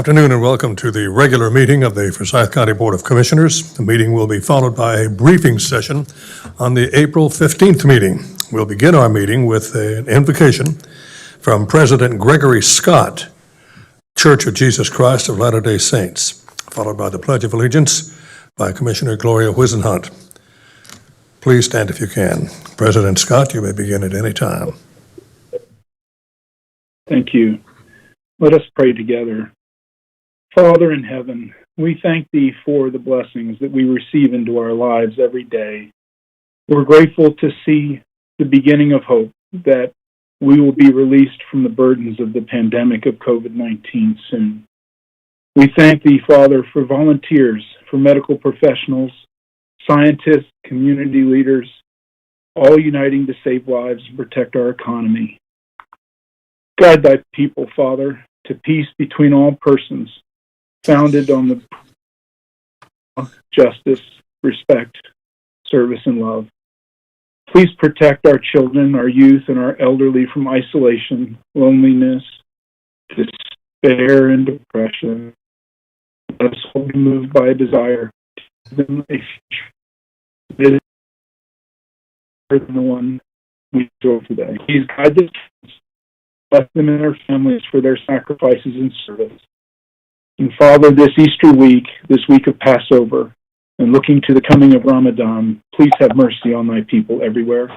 Afternoon and welcome to the regular meeting of the Forsyth County Board of Commissioners. The meeting will be followed by a briefing session on the April 15th meeting. We'll begin our meeting with an invocation from President Gregory Scott, Church of Jesus Christ of Latter-day Saints, followed by the Pledge of Allegiance by Commissioner Gloria Whisenhunt. Please stand if you can. President Scott, you may begin at any time. Thank you. Let us pray together. Father in heaven, we thank Thee for the blessings that we receive into our lives every day. We're grateful to see the beginning of hope that we will be released from the burdens of the pandemic of COVID-19 soon. We thank Thee, Father, for volunteers, for medical professionals, scientists, community leaders, all uniting to save lives and protect our economy. Guide Thy people, Father, to peace between all persons, founded on the justice, respect, service, and love. Please protect our children, our youth, and our elderly from isolation, loneliness, despair, and depression. Let us all be moved by a desire to give them a future that is better than the one we enjoy today. Please guide the kids, bless them and their families for their sacrifices and service. And Father, this Easter week, this week of Passover, and looking to the coming of Ramadan, please have mercy on Thy people everywhere,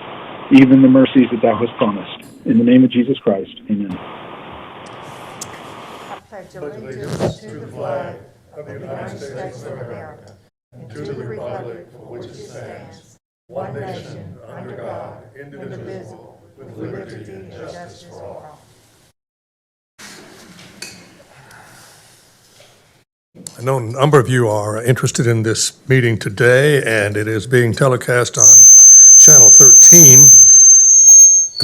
even the mercies that Thou hast promised. In the name of Jesus Christ, amen. I pledge allegiance to the flag of the United States of America and to the republic for which it stands, one nation, under God, indivisible, with liberty and justice for all. I know a number of you are interested in this meeting today, and it is being telecast on Channel 13.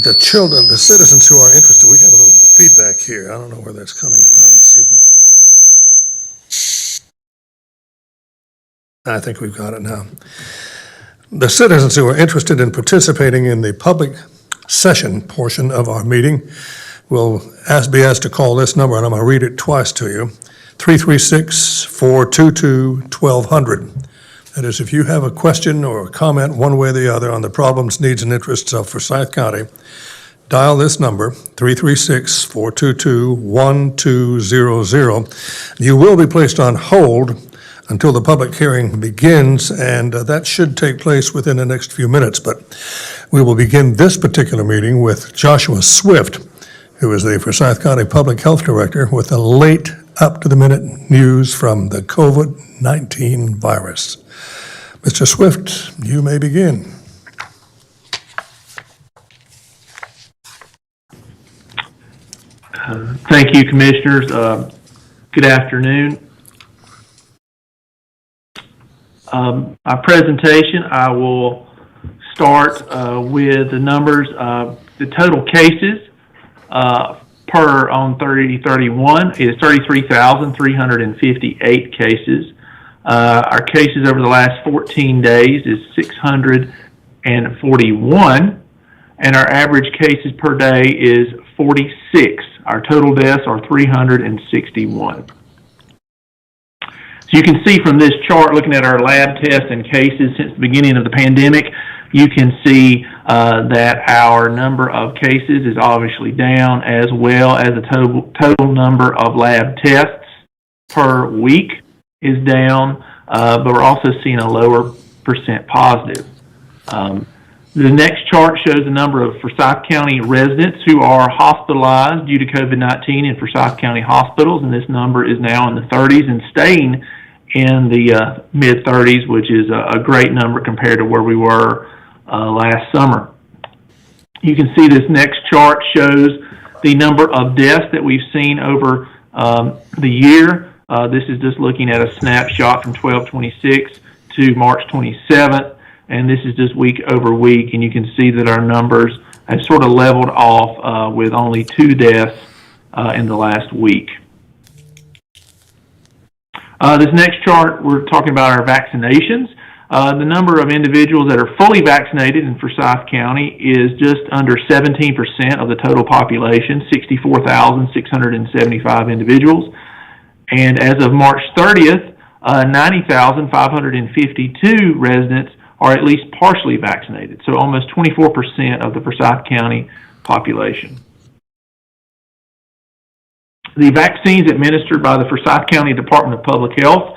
The citizens who are interested, we have a little feedback here. I don't know where that's coming from. Let's see if I think we've got it now. The citizens who are interested in participating in the public session portion of our meeting will be asked to call this number, and I'm going to read it twice to you. 336-422-1200. That is, if you have a question or a comment one way or the other on the problems, needs, and interests of Forsyth County, dial this number, 336-422-1200. You will be placed on hold until the public hearing begins, and that should take place within the next few minutes. But we will begin this particular meeting with Joshua Swift, who is the Forsyth County Public Health Director, with the late up-to-the-minute news from the COVID-19 virus. Mr. Swift, you may begin. Thank you, Commissioners. Good afternoon. Our presentation, I will start with the numbers of the total cases per on 30/31 is 33,358 cases. Our cases over the last 14 days is 641, and our average cases per day is 46. Our total deaths are 361. So you can see from this chart, looking at our lab tests and cases since the beginning of the pandemic, you can see that our number of cases is obviously down, as well as the total number of lab tests per week is down, but we're also seeing a lower percent positive. The next chart shows the number of Forsyth County residents who are hospitalized due to COVID-19 in Forsyth County hospitals, and this number is now in the 30s and staying in the mid-30s, which is a great number compared to where we were last summer. You can see this next chart shows the number of deaths that we've seen over the year. This is just looking at a snapshot from 12/26 to March 27th, and this is just week over week, and you can see that our numbers have sort of leveled off with only 2 deaths in the last week. This next chart, we're talking about our vaccinations. The number of individuals that are fully vaccinated in Forsyth County is just under 17% of the total population, 64,675 individuals. And as of March 30th, 90,552 residents are at least partially vaccinated, so almost 24% of the Forsyth County population. The vaccines administered by the Forsyth County Department of Public Health,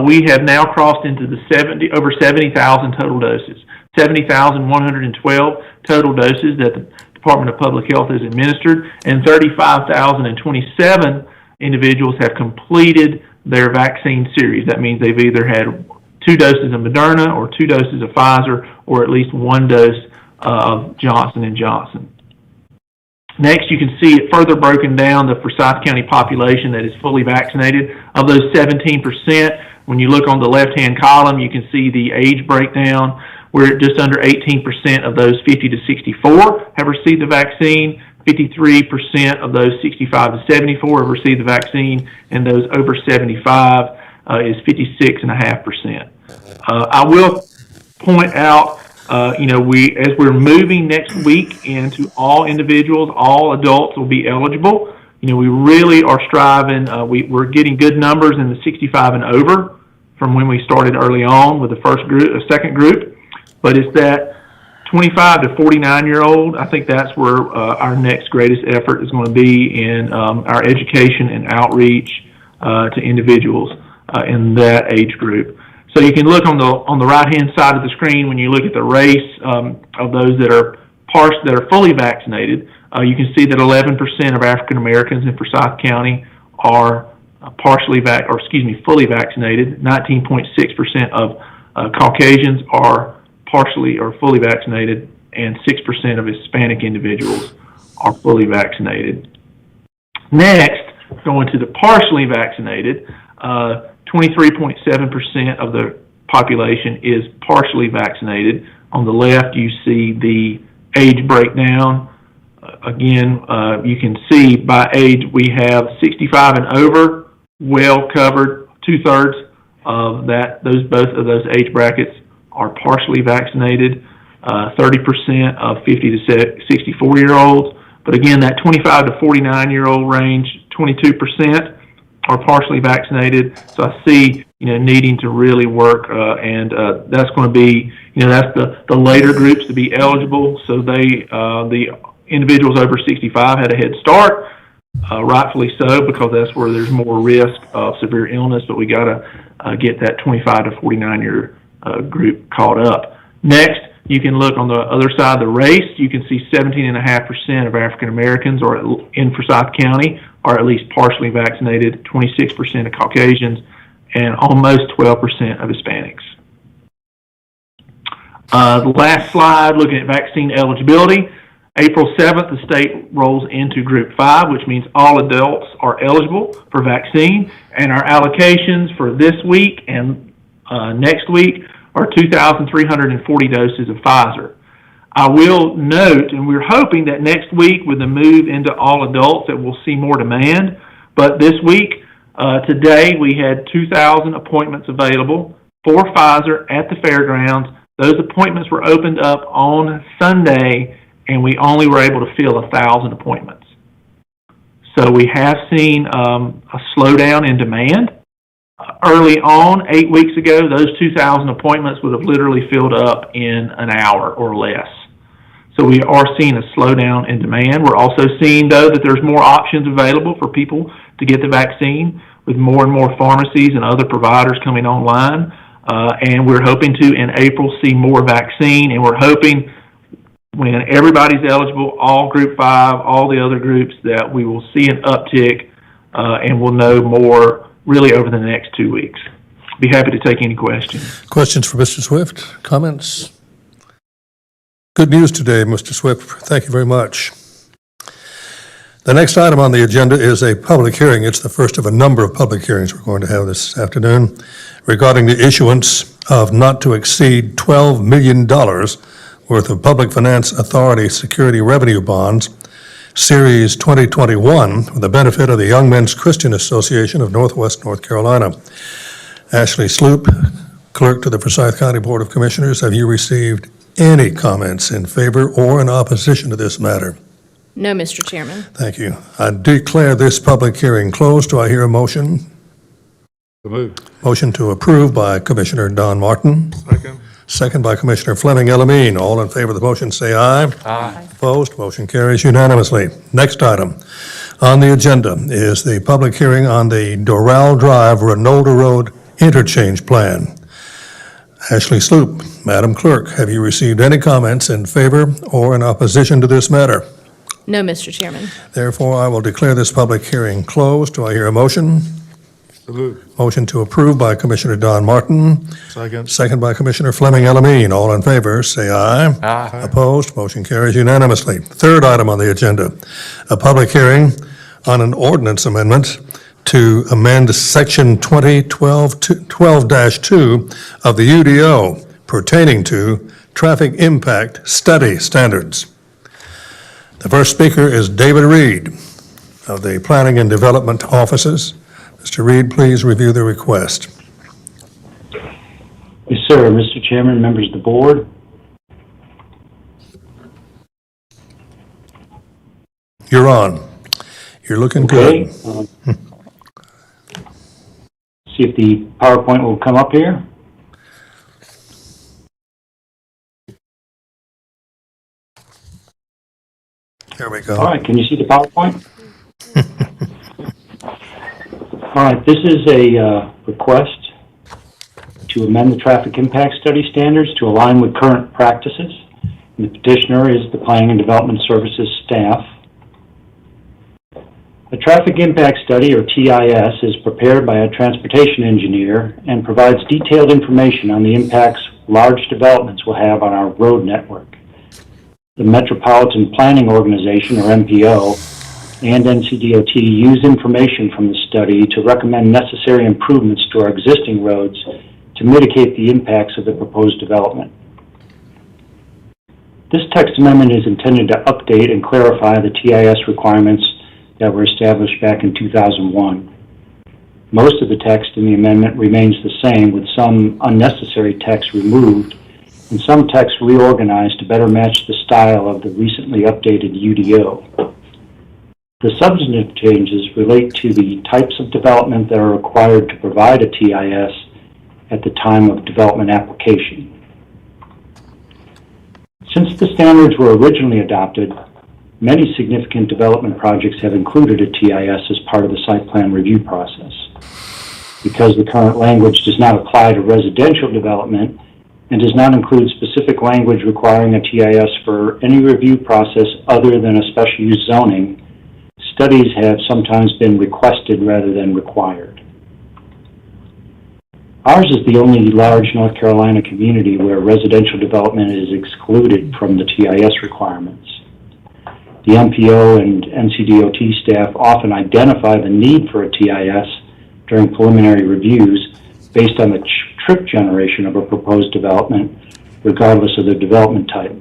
we have now crossed into the over 70,000 total doses. 70,112 total doses that the Department of Public Health has administered, and 35,027 individuals have completed their vaccine series. That means they've either had 2 doses of Moderna or 2 doses of Pfizer, or at least 1 dose of Johnson & Johnson. Next, you can see it further broken down, the Forsyth County population that is fully vaccinated. Of those 17%, when you look on the left-hand column, you can see the age breakdown. We're at just under 18% of those 50 to 64 have received the vaccine. 53% of those 65 to 74 have received the vaccine, and those over 75 is 56.5%. I will point out, as we're moving next week into all individuals, all adults will be eligible. We really are striving. We're getting good numbers in the 65 and over from when we started early on with the second group. But it's that 25 to 49-year-old, I think that's where our next greatest effort is going to be in our education and outreach to individuals in that age group. So you can look on the right-hand side of the screen when you look at the race of those that are fully vaccinated. You can see that 11% of African Americans in Forsyth County are fully vaccinated. 19.6% of Caucasians are partially or fully vaccinated, and 6% of Hispanic individuals are fully vaccinated. Next, going to the partially vaccinated, 23.7% of the population is partially vaccinated. On the left, you see the age breakdown. Again, you can see by age we have 65 and over, well covered. 2/3 of both of those age brackets are partially vaccinated. 30% of 50 to 64-year-olds. But again, that 25 to 49-year-old range, 22% are partially vaccinated. So I see, needing to really work, and that's going to be, that's the later groups to be eligible. So the individuals over 65 had a head start, rightfully so, because that's where there's more risk of severe illness. But we got to get that 25 to 49-year group caught up. Next, you can look on the other side of the race. You can see 17.5% of African Americans in Forsyth County are at least partially vaccinated, 26% of Caucasians, and almost 12% of Hispanics. The last slide, looking at vaccine eligibility. April 7th, the state rolls into Group 5, which means all adults are eligible for vaccine, and our allocations for this week and next week are 2,340 doses of Pfizer. I will note, and we're hoping that next week with the move into all adults that we'll see more demand, but this week, today, we had 2,000 appointments available for Pfizer at the fairgrounds. Those appointments were opened up on Sunday, and we only were able to fill 1,000 appointments. So we have seen a slowdown in demand. Early on, 8 weeks ago, those 2,000 appointments would have literally filled up in an hour or less. So we are seeing a slowdown in demand. We're also seeing, though, that there's more options available for people to get the vaccine, with more and more pharmacies and other providers coming online. And we're hoping to, in April, see more vaccine. And we're hoping when everybody's eligible, all Group 5, all the other groups, that we will see an uptick and we'll know more really over the next 2 weeks. Be happy to take any questions. Questions for Mr. Swift? Comments? Good news today, Mr. Swift. Thank you very much. The next item on the agenda is a public hearing. It's the first of a number of public hearings we're going to have this afternoon regarding the issuance of not to exceed $12 million worth of Public Finance Authority Security Revenue Bonds, Series 2021, for the benefit of the Young Men's Christian Association of Northwest North Carolina. Ashley Sloop, Clerk to the Forsyth County Board of Commissioners, have you received any comments in favor or in opposition to this matter? No, Mr. Chairman. Thank you. I declare this public hearing closed. Do I hear a motion? So moved. Motion to approve by Commissioner Don Martin, Second. second by Commissioner Fleming Elamine. All in favor of the motion, say aye. Aye. Opposed, motion carries unanimously. Next item on the agenda is the public hearing on the Doral Drive Renolda Road Interchange Plan. Ashley Sloop, Madam Clerk, have you received any comments in favor or in opposition to this matter? No, Mr. Chairman. Therefore, I will declare this public hearing closed. Do I hear a motion? So moved. Motion to approve by Commissioner Don Martin, Second. second by Commissioner Fleming Elamine. All in favor, say aye. Aye. Opposed, motion carries unanimously. Third item on the agenda, a public hearing on an ordinance amendment to amend Section 2012-2 of the UDO pertaining to traffic impact study standards. The first speaker is David Reed of the Planning and Development Offices. Mr. Reed, please review the request. Yes, sir. Mr. Chairman, members of the board. You're on. You're looking Okay. good. See if the PowerPoint will come up here. There we All go. right, can you see the PowerPoint? All right, this is a request to amend the traffic impact study standards to align with current practices. And the petitioner is the Planning and Development Services staff. A traffic impact study, or TIS, is prepared by a transportation engineer and provides detailed information on the impacts large developments will have on our road network. The Metropolitan Planning Organization, or MPO, and NCDOT use information from the study to recommend necessary improvements to our existing roads to mitigate the impacts of the proposed development. This text amendment is intended to update and clarify the TIS requirements that were established back in 2001. Most of the text in the amendment remains the same, with some unnecessary text removed and some text reorganized to better match the style of the recently updated UDO. The substantive changes relate to the types of development that are required to provide a TIS at the time of development application. Since the standards were originally adopted, many significant development projects have included a TIS as part of the site plan review process. Because the current language does not apply to residential development and does not include specific language requiring a TIS for any review process other than a special use zoning, studies have sometimes been requested rather than required. Ours is the only large North Carolina community where residential development is excluded from the TIS requirements. The MPO and NCDOT staff often identify the need for a TIS during preliminary reviews based on the trip generation of a proposed development, regardless of the development type.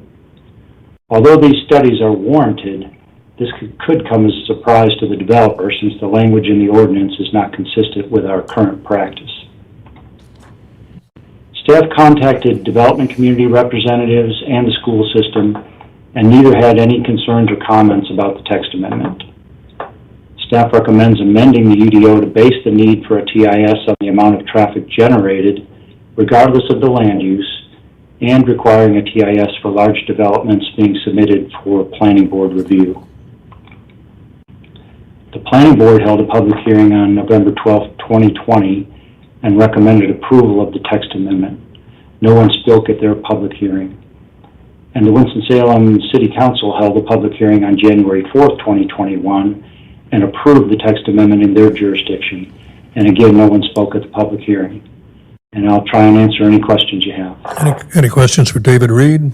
Although these studies are warranted, this could come as a surprise to the developer since the language in the ordinance is not consistent with our current practice. Staff contacted development community representatives and the school system, and neither had any concerns or comments about the text amendment. Staff recommends amending the UDO to base the need for a TIS on the amount of traffic generated, regardless of the land use, and requiring a TIS for large developments being submitted for planning board review. The planning board held a public hearing on November 12, 2020, and recommended approval of the text amendment. No one spoke at their public hearing. And the Winston-Salem City Council held a public hearing on January 4th, 2021, and approved the text amendment in their jurisdiction. And again, no one spoke at the public hearing. And I'll try and answer any questions you have. Any questions for David Reed?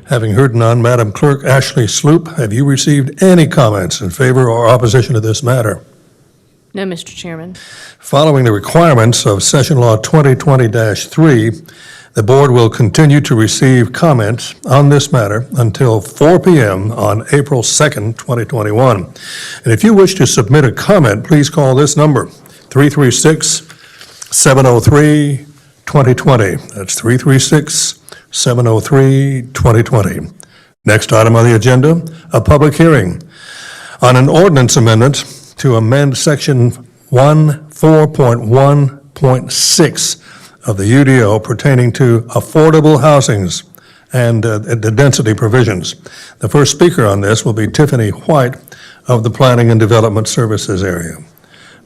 Having heard none, Madam Clerk Ashley Sloop, have you received any comments in favor or opposition to this matter? No, Mr. Chairman. Following the requirements of Session Law 2020-3, the board will continue to receive comments on this matter until 4 p.m. on April 2nd, 2021. And if you wish to submit a comment, please call this number, 336-703-2020. That's 336-703-2020. Next item on the agenda, a public hearing on an ordinance amendment to amend Section 1 4.1.6 of the UDO pertaining to affordable housings and the density provisions. The first speaker on this will be Tiffany White of the Planning and Development Services area.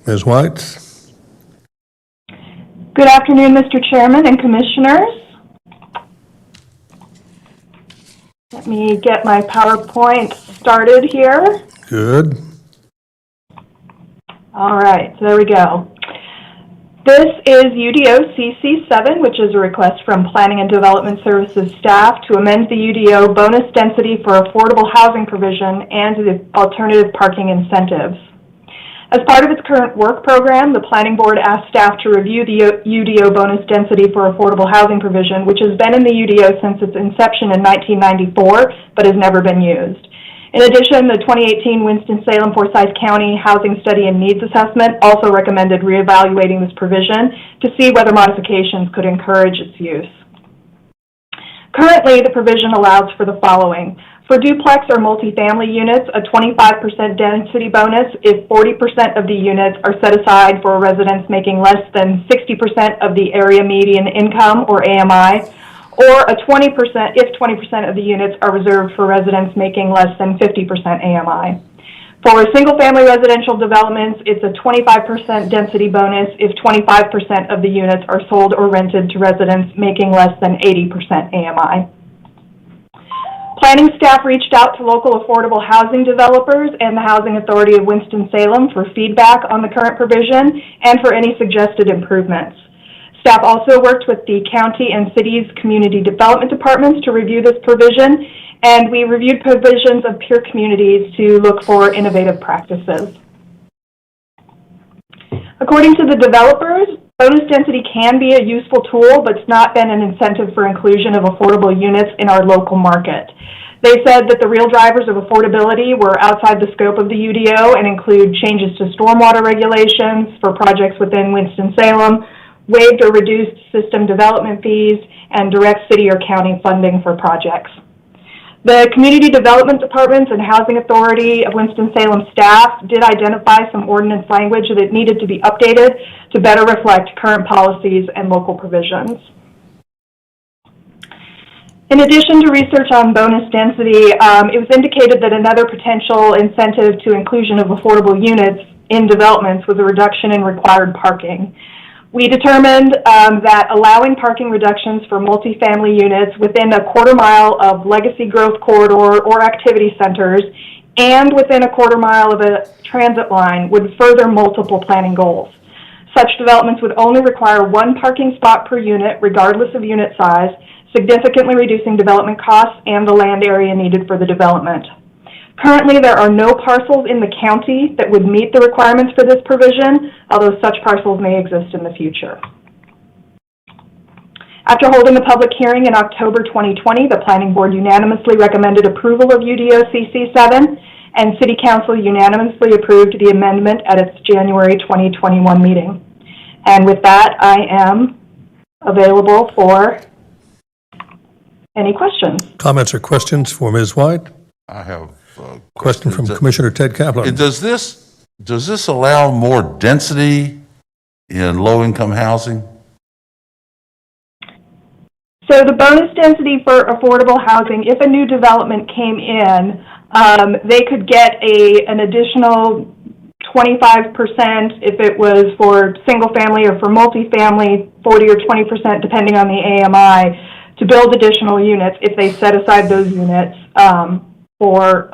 Ms. White? Good afternoon, Mr. Chairman and Commissioners. Let me get my PowerPoint started here. Good. All right, so there we go. This is UDO CC7, which is a request from Planning and Development Services staff to amend the UDO bonus density for affordable housing provision and the alternative parking incentives. As part of its current work program, the Planning Board asked staff to review the UDO bonus density for affordable housing provision, which has been in the UDO since its inception in 1994, but has never been used. In addition, the 2018 Winston-Salem-Forsyth County Housing Study and Needs Assessment also recommended reevaluating this provision to see whether modifications could encourage its use. Currently, the provision allows for the following. For duplex or multifamily units, a 25% density bonus if 40% of the units are set aside for residents making less than 60% of the area median income, or AMI, or a 20% if 20% of the units are reserved for residents making less than 50% AMI. For single-family residential developments, it's a 25% density bonus if 25% of the units are sold or rented to residents making less than 80% AMI. Planning staff reached out to local affordable housing developers and the Housing Authority of Winston-Salem for feedback on the current provision and for any suggested improvements. Staff also worked with the county and city's community development departments to review this provision, and we reviewed provisions of peer communities to look for innovative practices. According to the developers, bonus density can be a useful tool, but it's not been an incentive for inclusion of affordable units in our local market. They said that the real drivers of affordability were outside the scope of the UDO and include changes to stormwater regulations for projects within Winston-Salem, waived or reduced system development fees, and direct city or county funding for projects. The Community Development Departments and Housing Authority of Winston-Salem staff did identify some ordinance language that needed to be updated to better reflect current policies and local provisions. In addition to research on bonus density, it was indicated that another potential incentive to inclusion of affordable units in developments was a reduction in required parking. We determined that allowing parking reductions for multifamily units within a quarter-mile of legacy growth corridor or activity centers and within a quarter-mile of a transit line would further multiple planning goals. Such developments would only require one parking spot per unit, regardless of unit size, significantly reducing development costs and the land area needed for the development. Currently, there are no parcels in the county that would meet the requirements for this provision, although such parcels may exist in the future. After holding a public hearing in October 2020, the Planning Board unanimously recommended approval of UDO CC7, and City Council unanimously approved the amendment at its January 2021 meeting. And with that, I am available for any questions. Comments or questions for Ms. White? I have a Question from Commissioner Ted Kaplan. Does this allow more density in low-income housing? So the bonus density for affordable housing, if a new development came in, they could get an additional 25% if it was for single family, or for multifamily, 40 or 20% depending on the AMI, to build additional units if they set aside those units for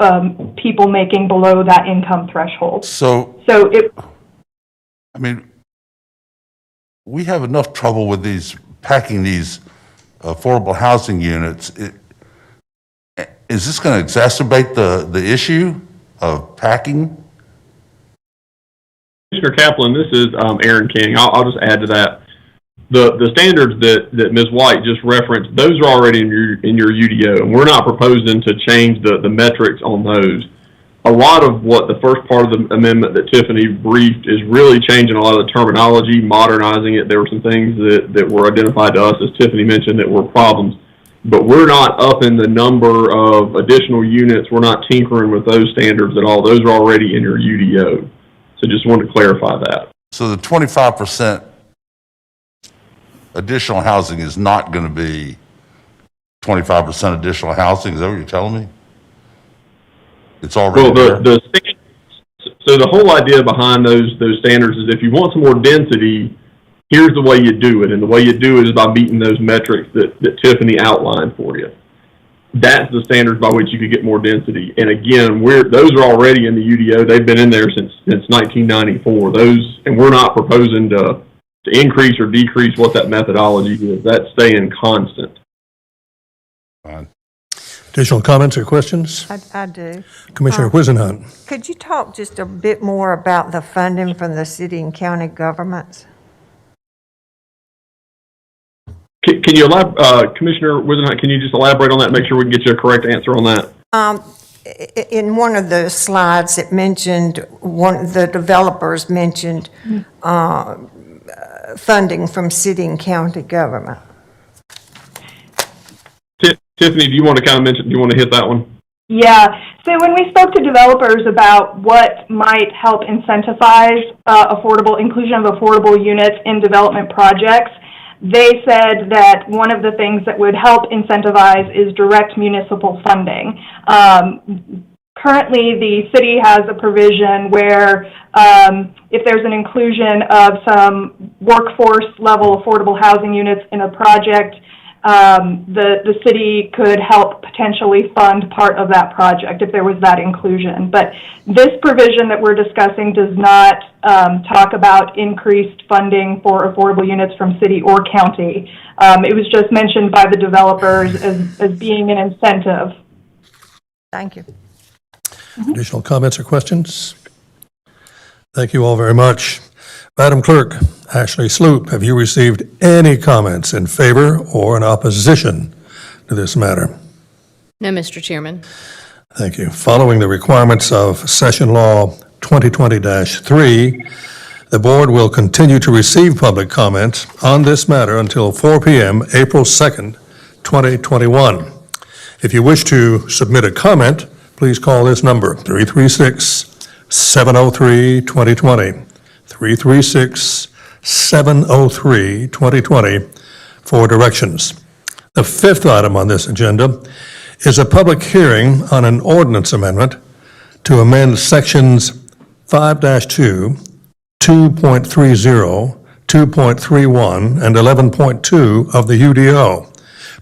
people making below that income threshold. I mean, we have enough trouble with packing these affordable housing units. Is this going to exacerbate the issue of packing? Commissioner Kaplan, this is Aaron King. I'll just add to that. The standards that Ms. White just referenced, those are already in your UDO, and we're not proposing to change the metrics on those. A lot of what the first part of the amendment that Tiffany briefed is really changing a lot of the terminology, modernizing it. There were some things that were identified to us, as Tiffany mentioned, that were problems. But we're not upping the number of additional units. We're not tinkering with those standards at all. Those are already in your UDO. So just wanted to clarify that. So the 25% additional housing is not going to be 25% additional housing? Is that what you're telling me? It's already Well, there? so the whole idea behind those standards is if you want some more density, here's the way you do it. And the way you do it is by meeting those metrics that Tiffany outlined for you. That's the standards by which you could get more density. And again, those are already in the UDO. They've been in there since 1994. And we're not proposing to increase or decrease what that methodology is. That's staying constant. Fine. Additional comments or questions? I do. Commissioner Whisenhunt. Could you talk just a bit more about the funding from the city and county governments? Can you elaborate, Commissioner Wisenhunt, can you just elaborate on that, make sure we can get you a correct answer on that? In one of the slides, it mentioned, the developers mentioned funding from city and county government. Tiffany, do you want to hit that one? Yeah, so when we spoke to developers about what might help incentivize inclusion of affordable units in development projects, they said that one of the things that would help incentivize is direct municipal funding. Currently, the city has a provision where if there's an inclusion of some workforce level affordable housing units in a project, the city could help potentially fund part of that project if there was that inclusion. But this provision that we're discussing does not talk about increased funding for affordable units from city or county. It was just mentioned by the developers as being an incentive. Thank you. Additional comments or questions? Thank you all very much. Madam Clerk, Ashley Sloop, have you received any comments in favor or in opposition to this matter? No, Mr. Chairman. Thank you. Following the requirements of Session Law 2020-3, the board will continue to receive public comment on this matter until 4 p.m. April 2nd, 2021. If you wish to submit a comment, please call this number, 336-703-2020. 336-703-2020 for directions. The fifth item on this agenda is a public hearing on an ordinance amendment to amend sections 5-2, 2.30, 2.31, and 11.2 of the UDO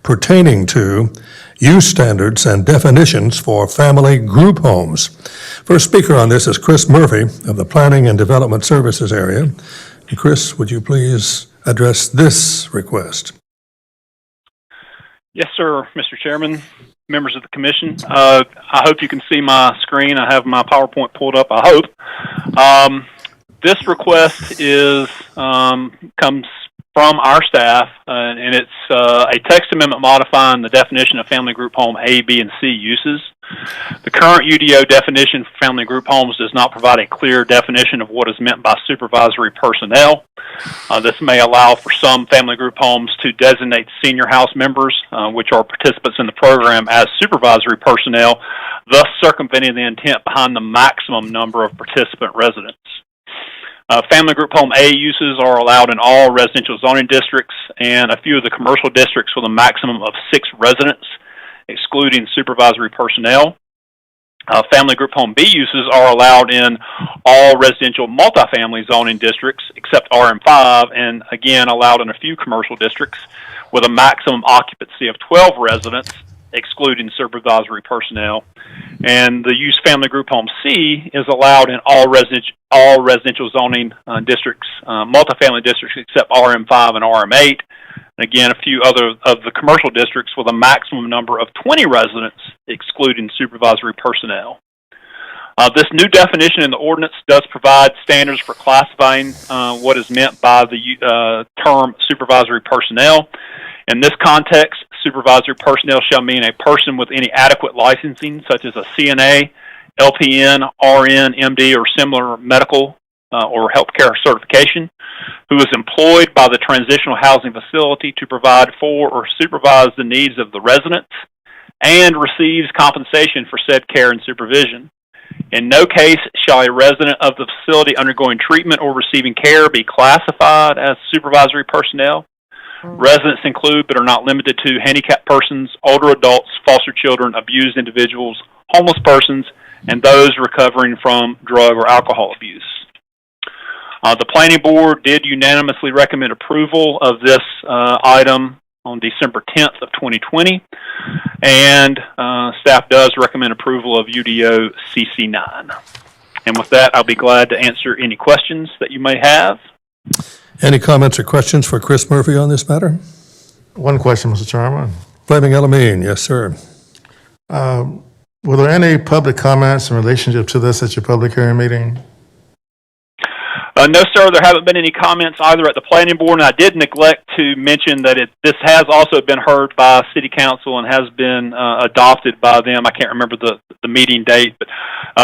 pertaining to use standards and definitions for family group homes. First speaker on this is Chris Murphy of the Planning and Development Services area. And Chris, would you please address this request? Yes, sir, Mr. Chairman, members of the commission. I hope you can see my screen. I have my PowerPoint pulled up, I hope. This request comes from our staff, and it's a text amendment modifying the definition of family group home A, B, and C uses. The current UDO definition for family group homes does not provide a clear definition of what is meant by supervisory personnel. This may allow for some family group homes to designate senior house members, which are participants in the program, as supervisory personnel, thus circumventing the intent behind the maximum number of participant residents. Family group home A uses are allowed in all residential zoning districts and a few of the commercial districts with a maximum of 6 residents, excluding supervisory personnel. Family group home B uses are allowed in all residential multifamily zoning districts except RM5, and again allowed in a few commercial districts with a maximum occupancy of 12 residents, excluding supervisory personnel. And the use family group home C is allowed in all residential zoning districts, multifamily districts except RM5 and RM8. And again, a few other of the commercial districts with a maximum number of 20 residents, excluding supervisory personnel. This new definition in the ordinance does provide standards for classifying what is meant by the term supervisory personnel. In this context, supervisory personnel shall mean a person with any adequate licensing, such as a CNA, LPN, RN, MD, or similar medical or healthcare certification, who is employed by the transitional housing facility to provide for or supervise the needs of the residents and receives compensation for said care and supervision. In no case shall a resident of the facility undergoing treatment or receiving care be classified as supervisory personnel. Residents include, but are not limited to, handicapped persons, older adults, foster children, abused individuals, homeless persons, and those recovering from drug or alcohol abuse. The Planning Board did unanimously recommend approval of this item on December 10th of 2020, and staff does recommend approval of UDO CC9. And with that, I'll be glad to answer any questions that you may have. Any comments or questions for Chris Murphy on this matter? One question, Mr. Chairman. Flaming Elamine, yes, sir. Were there any public comments in relationship to this at your public hearing meeting? No, sir, there haven't been any comments either at the Planning Board, and I did neglect to mention that this has also been heard by City Council and has been adopted by them. I can't remember the meeting date, but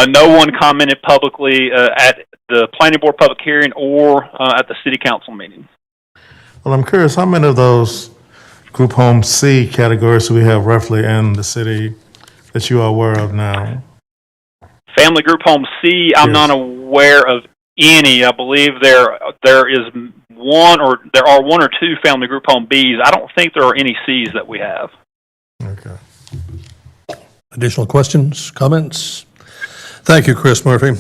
no one commented publicly at the Planning Board public hearing or at the City Council meeting. Well, I'm curious, how many of those Group Home C categories do we have roughly in the city that you are aware of now? Family Group Home C, I'm not aware of any. I believe there are one or two Family Group Home Bs. I don't think there are any Cs that we have. Okay. Additional questions, comments? Thank you, Chris Murphy.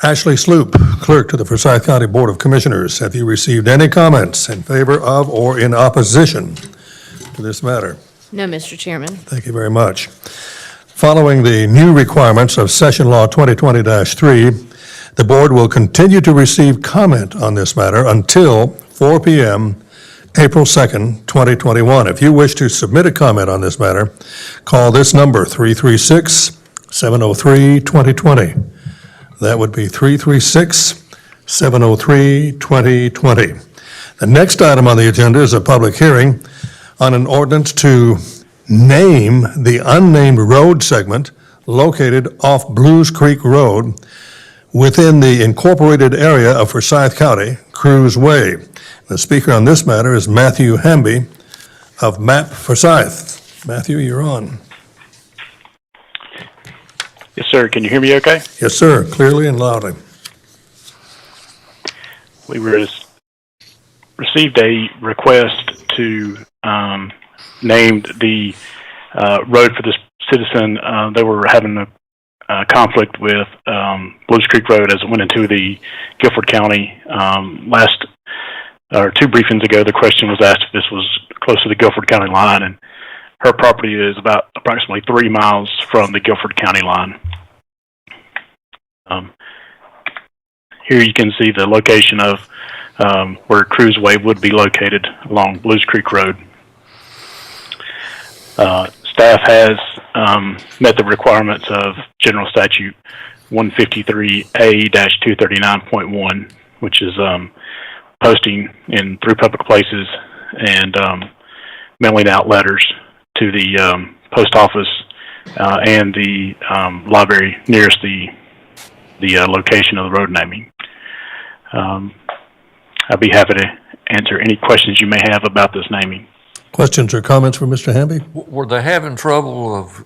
Ashley Sloop, Clerk to the Forsyth County Board of Commissioners. Have you received any comments in favor of or in opposition to this matter? No, Mr. Chairman. Thank you very much. Following the new requirements of Session Law 2020-3, the board will continue to receive comment on this matter until 4 p.m. April 2nd, 2021. If you wish to submit a comment on this matter, call this number, 336-703-2020. That would be 336-703-2020. The next item on the agenda is a public hearing on an ordinance to name the unnamed road segment located off Blues Creek Road within the incorporated area of Forsyth County, Cruz Way. The speaker on this matter is Matthew Hamby of MAP Forsyth. Matthew, you're on. Yes, sir. Can you hear me okay? Yes, sir, clearly and loudly. We received a request to name the road for this citizen. They were having a conflict with Blues Creek Road as it went into the Guilford County. Two briefings ago, the question was asked if this was close to the Guilford County line, and her property is about approximately 3 miles from the Guilford County line. Here you can see the location of where Cruz Way would be located along Blues Creek Road. Staff has met the requirements of General Statute 153A-239.1, which is posting in 3 public places and mailing out letters to the post office and the library nearest the location of the road naming. I'd be happy to answer any questions you may have about this naming. Questions or comments for Mr. Hamby? Were they having trouble of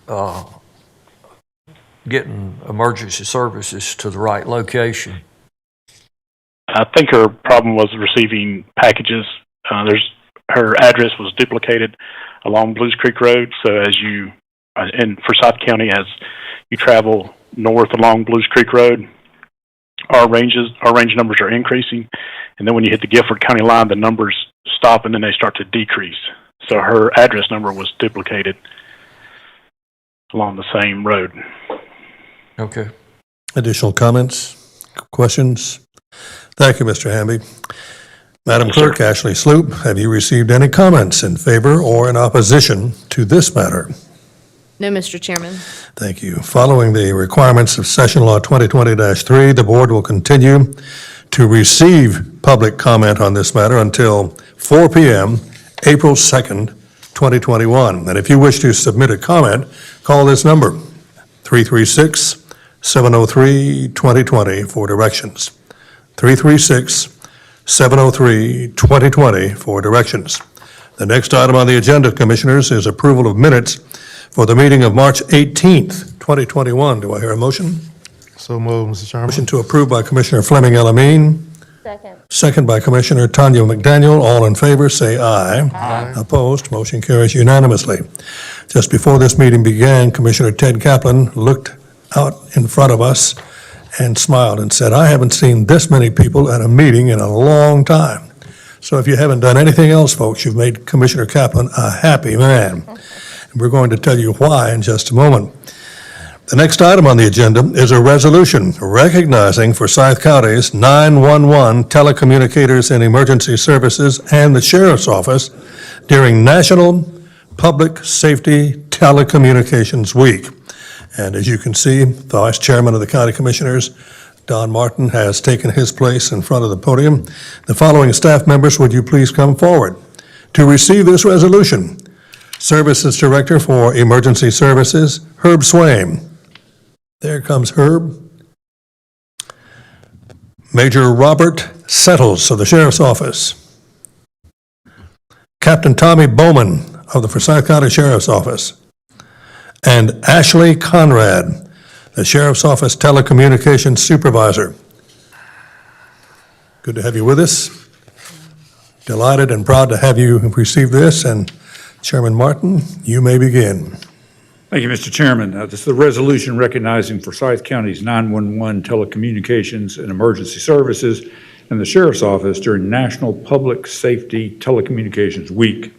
getting emergency services to the right location? I think her problem was receiving packages. Her address was duplicated along Blues Creek Road, so as you, in Forsyth County, as you travel north along Blues Creek Road, our range numbers are increasing, and then when you hit the Guilford County line, the numbers stop and then they start to decrease. So her address number was duplicated along the same road. Okay. Additional comments, questions? Thank you, Mr. Hamby. Madam Clerk, Ashley Sloop, have you received any comments in favor or in opposition to this matter? No, Mr. Chairman. Thank you. Following the requirements of Session Law 2020-3, the board will continue to receive public comment on this matter until 4 p.m. April 2nd, 2021. And if you wish to submit a comment, call this number, 336-703-2020 for directions. 336-703-2020 for directions. The next item on the agenda, Commissioners, is approval of minutes for the meeting of March 18th, 2021. Do I hear a motion? So moved, Mr. Chairman. Motion to approve by Commissioner Fleming Elamine, Second. second by Commissioner Tanya McDaniel. All in favor, say aye. Aye. Opposed, motion carries unanimously. Just before this meeting began, Commissioner Ted Kaplan looked out in front of us and smiled and said, "I haven't seen this many people at a meeting in a long time." So if you haven't done anything else, folks, you've made Commissioner Kaplan a happy man. And we're going to tell you why in just a moment. The next item on the agenda is a resolution recognizing Forsyth County's 911 telecommunicators and emergency services and the Sheriff's Office during National Public Safety Telecommunications Week. And as you can see, the Vice Chairman of the County Commissioners, Don Martin, has taken his place in front of the podium. The following staff members, would you please come forward to receive this resolution? Services Director for Emergency Services, Herb Swaim. There comes Herb. Major Robert Settles of the Sheriff's Office. Captain Tommy Bowman of the Forsyth County Sheriff's Office. And Ashley Conrad, the Sheriff's Office Telecommunications Supervisor. Good to have you with us. Delighted and proud to have you receive this, and Chairman Martin, you may begin. Thank you, Mr. Chairman. This is the resolution recognizing Forsyth County's 911 telecommunications and emergency services and the Sheriff's Office during National Public Safety Telecommunications Week.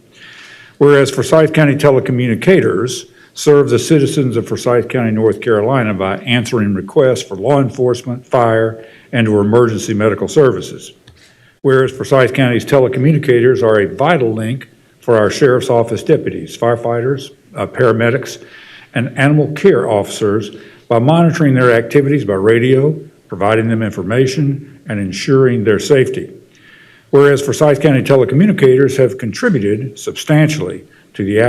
Whereas Forsyth County telecommunicators serve the citizens of Forsyth County, North Carolina by answering requests for law enforcement, fire, and/or emergency medical services. Whereas Forsyth County's telecommunicators are a vital link for our Sheriff's Office deputies, firefighters, paramedics, and animal care officers by monitoring their activities by radio, providing them information, and ensuring their safety. Whereas Forsyth County telecommunicators have contributed substantially to the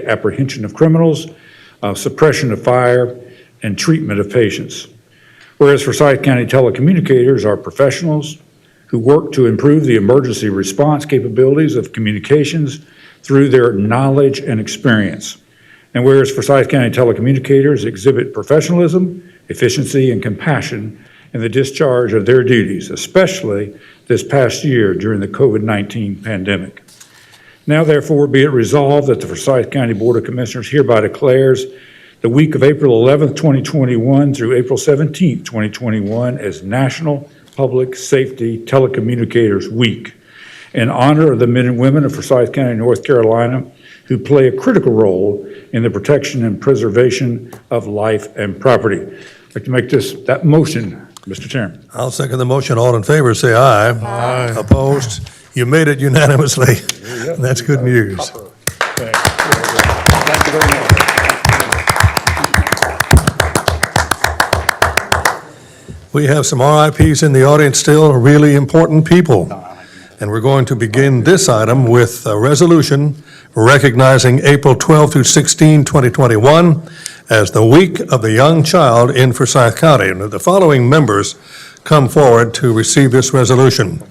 apprehension of criminals, suppression of fire, and treatment of patients. Whereas Forsyth County telecommunicators are professionals who work to improve the emergency response capabilities of communications through their knowledge and experience. And whereas Forsyth County telecommunicators exhibit professionalism, efficiency, and compassion in the discharge of their duties, especially this past year during the COVID-19 pandemic. Now, therefore, be it resolved that the Forsyth County Board of Commissioners hereby declares the week of April 11th, 2021 through April 17th, 2021 as National Public Safety Telecommunicators Week in honor of the men and women of Forsyth County, North Carolina, who play a critical role in the protection and preservation of life and property. I'd like to make that motion, Mr. Chairman. I'll second the motion. All in favor, say aye. Aye. Opposed? You made it unanimously. That's good news. Thank you very much. We have some RIPs in the audience still, really important people. And we're going to begin this item with a resolution recognizing April 12 through 16, 2021 as the Week of the Young Child in Forsyth County. And the following members come forward to receive this resolution.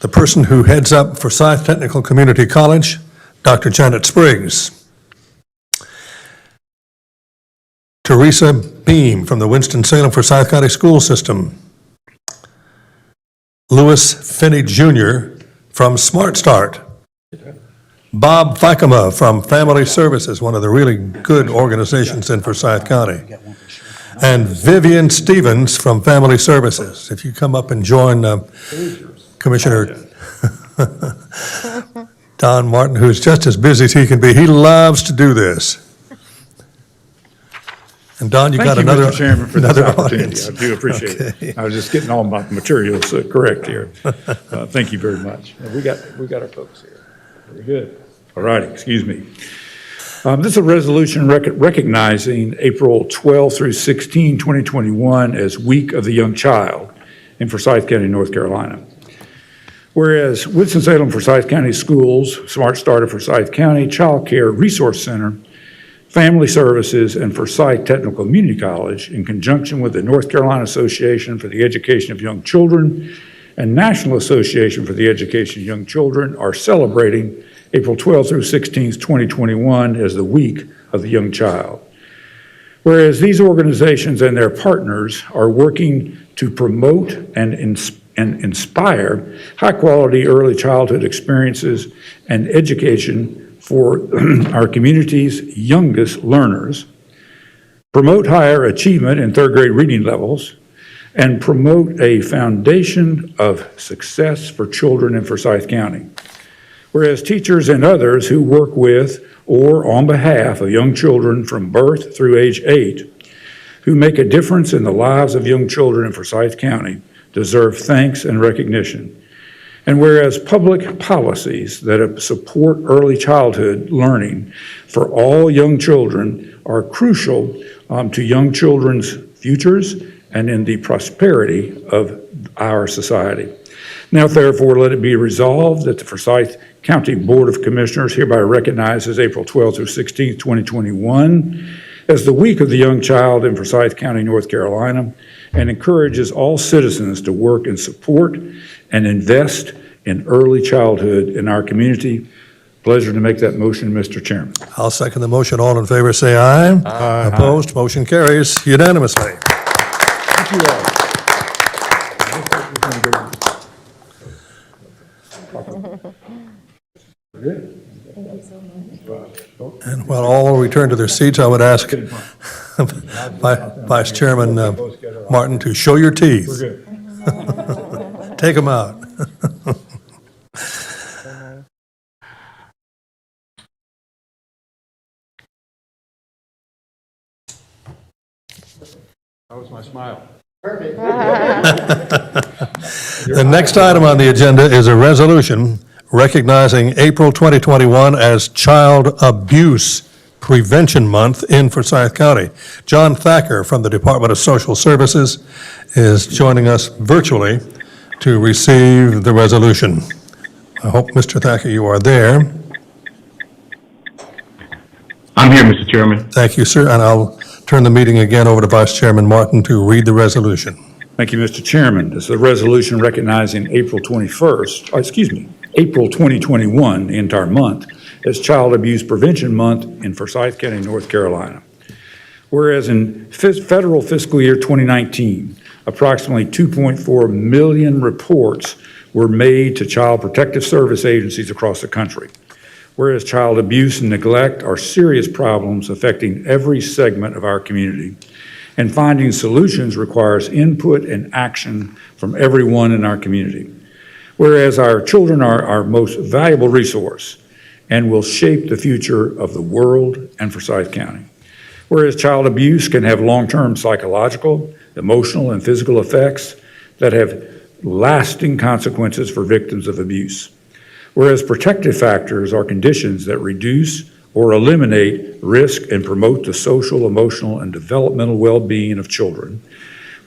The person who heads up Forsyth Technical Community College, Dr. Janet Spriggs. Teresa Beam from the Winston-Salem Forsyth County School System. Louis Finney Jr. from Smart Start. Bob Fikema from Family Services, one of the really good organizations in Forsyth County. And Vivian Stevens from Family Services. If you come up and join Commissioner Don Martin, who's just as busy as he can be. He loves to do this. And Don, you got another, Mr. Chairman, for this opportunity. audience. I do appreciate Okay. it. I was just getting all my materials correct here. Thank you very much. We got our folks here. Very good. All righty, excuse me. This is a resolution recognizing April 12 through 16, 2021 as Week of the Young Child in Forsyth County, North Carolina. Whereas Winston-Salem Forsyth County Schools, Smart Start of Forsyth County, Child Care Resource Center, Family Services, and Forsyth Technical Community College, in conjunction with the North Carolina Association for the Education of Young Children and National Association for the Education of Young Children, are celebrating April 12 through 16, 2021 as the Week of the Young Child. Whereas these organizations and their partners are working to promote and inspire high-quality early childhood experiences and education for our community's youngest learners, promote higher achievement in third grade reading levels, and promote a foundation of success for children in Forsyth County. Whereas teachers and others who work with or on behalf of young children from birth through age 8 who make a difference in the lives of young children in Forsyth County deserve thanks and recognition. And whereas public policies that support early childhood learning for all young children are crucial to young children's futures and in the prosperity of our society. Now, therefore, let it be resolved that the Forsyth County Board of Commissioners hereby recognizes April 12th through 16th, 2021 as the Week of the Young Child in Forsyth County, North Carolina, and encourages all citizens to work and support and invest in early childhood in our community. Pleasure to make that motion, Mr. Chairman. I'll second the motion. All in favor, say aye. Aye. Opposed, motion carries unanimously. Thank you all. And while all return to their seats, I would ask Vice Chairman Martin to show your teeth. We're good. Take them out. That was my smile. The next item on the agenda is a resolution recognizing April 2021 as Child Abuse Prevention Month in Forsyth County. John Thacker from the Department of Social Services is joining us virtually to receive the resolution. I hope, Mr. Thacker, you are there. I'm here, Mr. Chairman. Thank you, sir, and I'll turn the meeting again over to Vice Chairman Martin to read the resolution. Thank you, Mr. Chairman. This is a resolution recognizing April 2021, the entire month, as Child Abuse Prevention Month in Forsyth County, North Carolina. Whereas in federal fiscal year 2019, approximately 2.4 million reports were made to Child Protective Service agencies across the country. Whereas child abuse and neglect are serious problems affecting every segment of our community, and finding solutions requires input and action from everyone in our community. Whereas our children are our most valuable resource and will shape the future of the world and Forsyth County. Whereas child abuse can have long-term psychological, emotional, and physical effects that have lasting consequences for victims of abuse. Whereas protective factors are conditions that reduce or eliminate risk and promote the social, emotional, and developmental well-being of children.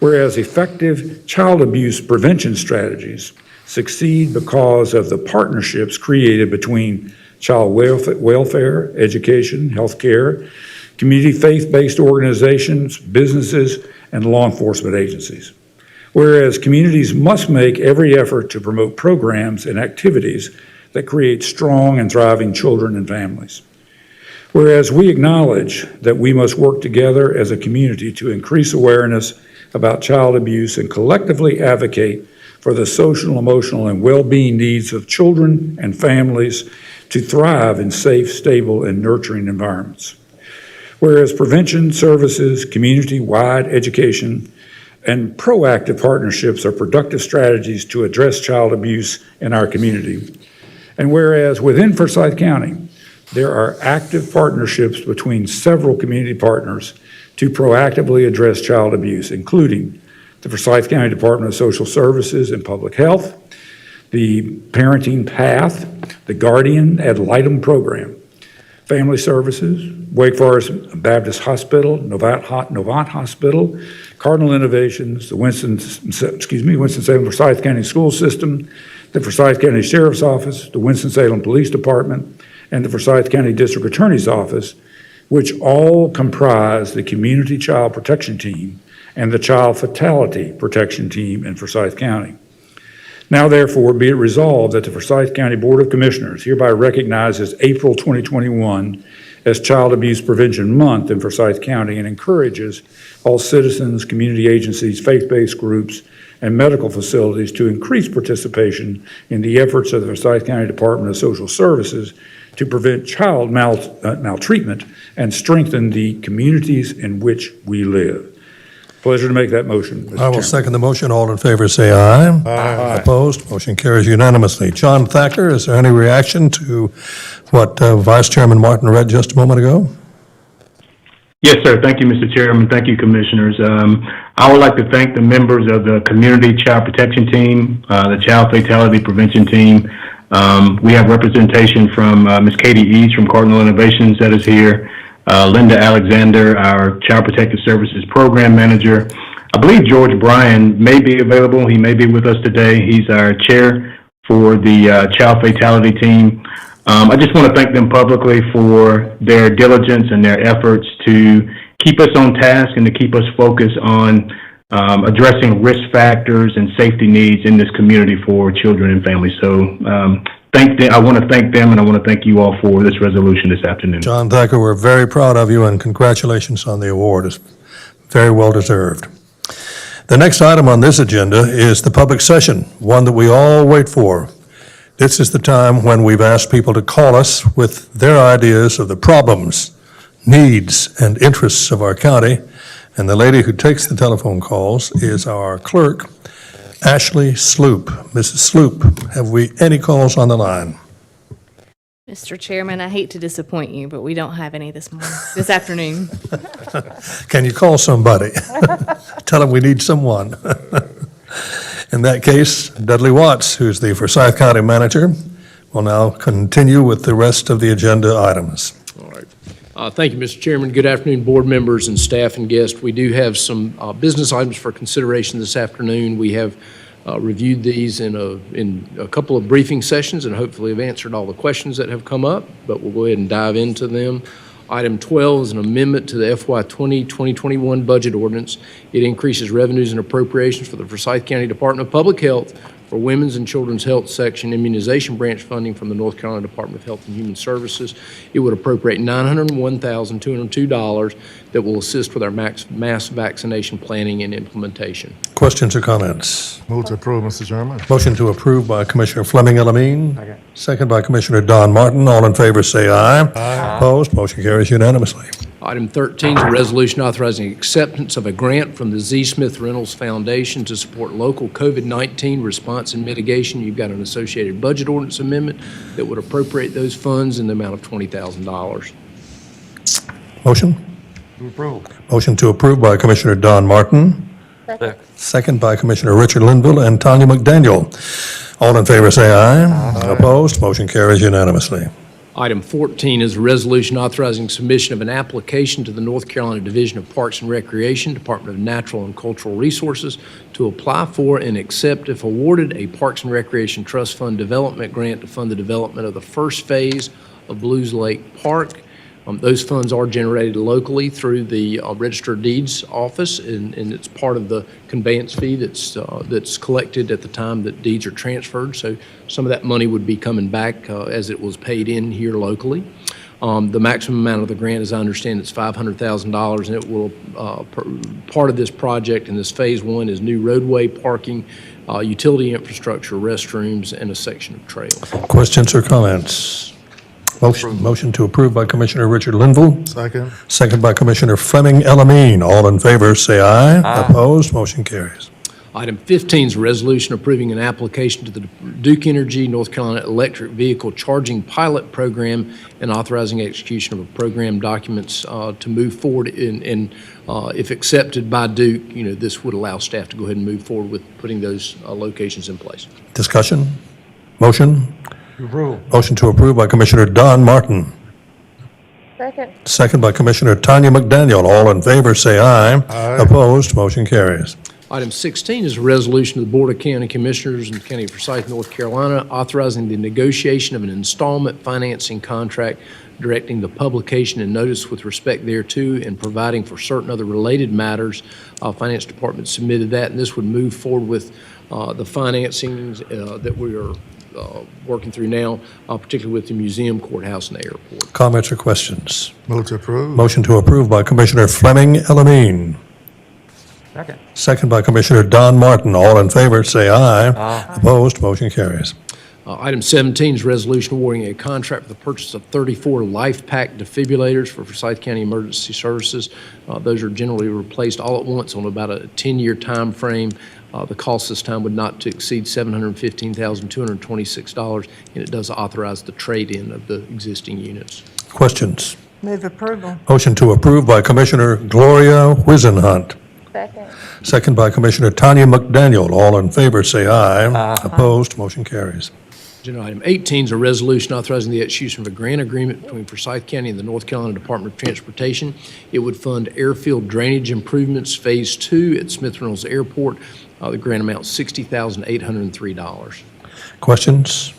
Whereas effective child abuse prevention strategies succeed because of the partnerships created between child welfare, education, healthcare, community faith-based organizations, businesses, and law enforcement agencies. Whereas communities must make every effort to promote programs and activities that create strong and thriving children and families. Whereas we acknowledge that we must work together as a community to increase awareness about child abuse and collectively advocate for the social, emotional, and well-being needs of children and families to thrive in safe, stable, and nurturing environments. Whereas prevention services, community-wide education, and proactive partnerships are productive strategies to address child abuse in our community. And whereas within Forsyth County, there are active partnerships between several community partners to proactively address child abuse, including the Forsyth County Department of Social Services and Public Health, the Parenting Path, the Guardian Ad Litem Program, Family Services, Wake Forest Baptist Hospital, Novant Hospital, Cardinal Innovations, the Winston-Salem Forsyth County School System, the Forsyth County Sheriff's Office, the Winston-Salem Police Department, and the Forsyth County District Attorney's Office, which all comprise the Community Child Protection Team and the Child Fatality Protection Team in Forsyth County. Now therefore be it resolved that the Forsyth County Board of Commissioners hereby recognizes April 2021 as Child Abuse Prevention Month in Forsyth County and encourages all citizens, community agencies, faith-based groups, and medical facilities to increase participation in the efforts of the Forsyth County Department of Social Services to prevent child maltreatment and strengthen the communities in which we live. Pleasure to make that motion, Mr. I will Chairman. second the motion. All in favor, say aye. Aye. Opposed? Motion carries unanimously. John Thacker, is there any reaction to what Vice Chairman Martin read just a moment ago? Yes, sir. Thank you, Mr. Chairman. Thank you, Commissioners. I would like to thank the members of the Community Child Protection Team, the Child Fatality Prevention Team. We have representation from Ms. Katie Eads from Cardinal Innovations that is here, Linda Alexander, our Child Protective Services Program Manager. I believe George Bryan may be available. He may be with us today. He's our chair for the Child Fatality Team. I just want to thank them publicly for their diligence and their efforts to keep us on task and to keep us focused on addressing risk factors and safety needs in this community for children and families. So I want to thank them, and I want to thank you all for this resolution this afternoon. John Thacker, we're very proud of you, and congratulations on the award. It's very well deserved. The next item on this agenda is the public session, one that we all wait for. This is the time when we've asked people to call us with their ideas of the problems, needs, and interests of our county. And the lady who takes the telephone calls is our clerk, Ashley Sloop. Mrs. Sloop, have we any calls on the line? Mr. Chairman, I hate to disappoint you, but we don't have any this afternoon. Can you call somebody? Tell them we need someone. In that case, Dudley Watts, who's the Forsyth County Manager, will now continue with the rest of the agenda items. All right. Thank you, Mr. Chairman. Good afternoon, board members and staff and guests. We do have some business items for consideration this afternoon. We have reviewed these in a couple of briefing sessions and hopefully have answered all the questions that have come up, but we'll go ahead and dive into them. Item 12 is an amendment to the FY 2021 budget ordinance. It increases revenues and appropriations for the Forsyth County Department of Public Health for Women's and Children's Health Section Immunization Branch funding from the North Carolina Department of Health and Human Services. It would appropriate $901,202 that will assist with our mass vaccination planning and implementation. Questions or comments? Move to approve, Mr. Chairman. Motion to approve by Commissioner Fleming Elamine. Second by Commissioner Don Martin. All in favor, say aye. Aye. Opposed? Motion carries unanimously. Item 13 is a resolution authorizing acceptance of a grant from the Z. Smith Reynolds Foundation to support local COVID-19 response and mitigation. You've got an associated budget ordinance amendment that would appropriate those funds in the amount of $20,000. Motion? Motion to approve by Commissioner Don Martin. Second by Commissioner Richard Linville and Tanya McDaniel. All in favor, say aye. Aye. Opposed? Motion carries unanimously. Item 14 is a resolution authorizing submission of an application to the North Carolina Division of Parks and Recreation, Department of Natural and Cultural Resources, to apply for and accept, if awarded, a Parks and Recreation Trust Fund development grant to fund the development of the first phase of Blues Lake Park. Those funds are generated locally through the Register of Deeds office, and it's part of the conveyance fee that's collected at the time that deeds are transferred. So some of that money would be coming back as it was paid in here locally. The maximum amount of the grant, as I understand, it's $500,000, and it will part of this project in this phase one is new roadway, parking, utility infrastructure, restrooms, and a section of trail. Questions or comments? Motion to approve by Commissioner Richard Linville. Second. Second by Commissioner Fleming Elamine. All in favor, say aye. Aye. Opposed? Motion carries. Item 15 is a resolution approving an application to the Duke Energy North Carolina Electric Vehicle Charging Pilot Program and authorizing execution of a program documents to move forward. And if accepted by Duke, this would allow staff to go ahead and move forward with putting those locations in place. Discussion? Motion? Motion to approve by Commissioner Don Martin. Second. Second by Commissioner Tanya McDaniel. All in favor, say aye. Aye. Opposed? Motion carries. Item 16 is a resolution of the Board of County Commissioners in the County of Forsyth, North Carolina, authorizing the negotiation of an installment financing contract, directing the publication and notice with respect thereto, and providing for certain other related matters. Finance Department submitted that, and this would move forward with the financings that we are working through now, particularly with the museum, courthouse, and the airport. Comments or questions? Move to approve. Motion to approve by Commissioner Fleming Elamine. Second. Second by Commissioner Don Martin. All in favor, say aye. Aye. Opposed, motion carries. Item 17 is resolution awarding a contract for the purchase of 34 LifePak defibrillators for Forsyth County Emergency Services. Those are generally replaced all at once on about a 10-year time frame. The cost this time would not to exceed $715,226, and it does authorize the trade-in of the existing units. Questions? Move approval. Motion to approve by Commissioner Gloria Wizenhunt. Second. Second by Commissioner Tanya McDaniel. All in favor, say aye. Aye. Opposed, motion carries. Agenda item 18 is a resolution authorizing the execution of a grant agreement between Forsyth County and the North Carolina Department of Transportation. It would fund airfield drainage improvements Phase 2 at Smith Reynolds Airport. The grant amount is $60,803. Questions?